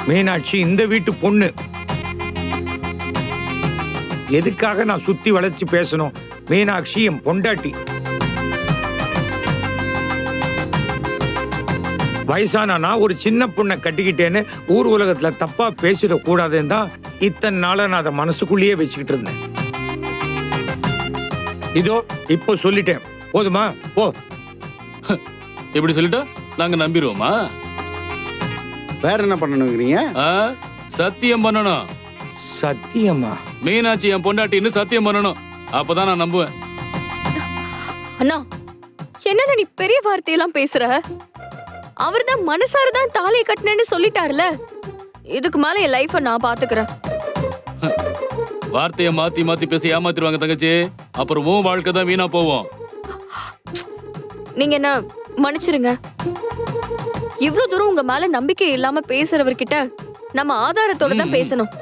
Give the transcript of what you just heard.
மீனாட்சி இந்த வீட்டு பொண்ணு. எதுக்காக நான் சுத்தி வளைச்சு பேசணும்? மீனாட்சி என் பொண்டாட்டி. வயசானா நான் ஒரு சின்ன பொண்ணை கட்டிக்கிட்டேன்னு ஊர் உலகத்துல தப்பா பேசிடக்கூடாதுன்னு தான் இத்தனை நாள நான் அதை மனசுக்குள்ளேயே வச்சுக்கிட்டு இருந்தேன். இதோ இப்போ சொல்லிட்டேன், போதுமா? போ. எப்படி சொல்லிட்டா நாங்க நம்பிடுவோமா? வேற என்ன பண்ணணுங்கிறீங்க? சத்தியம் பண்ணணும். சத்தியமா? மீனாட்சி என் பொண்டாட்டின்னு சத்தியம் பண்ணணும். அப்பதான் நான் நம்புவேன். அண்ணா, என்னன்னா நீ பெரிய வார்த்தையெல்லாம் பேசுற? அவர்தான் மனசாரதான் தாலியை கட்டினேன்னு சொல்லிட்டாருல. இதுக்கு மேல என் லைஃப நான் பாத்துக்கிறேன். வார்த்தைய மாத்தி மாத்தி பேசி ஏமாத்திடுவாங்க தங்கச்சி. அப்புறம் உன் வாழ்க்கை தான் வீணா போவோம். நீங்க என்ன மன்னிச்சிருங்க. இவ்ளோ தூரம் உங்க மேல நம்பிக்கை இல்லாம பேசுறவர்கிட்ட நம்ம ஆதாரத்தோட தான் பேசணும்.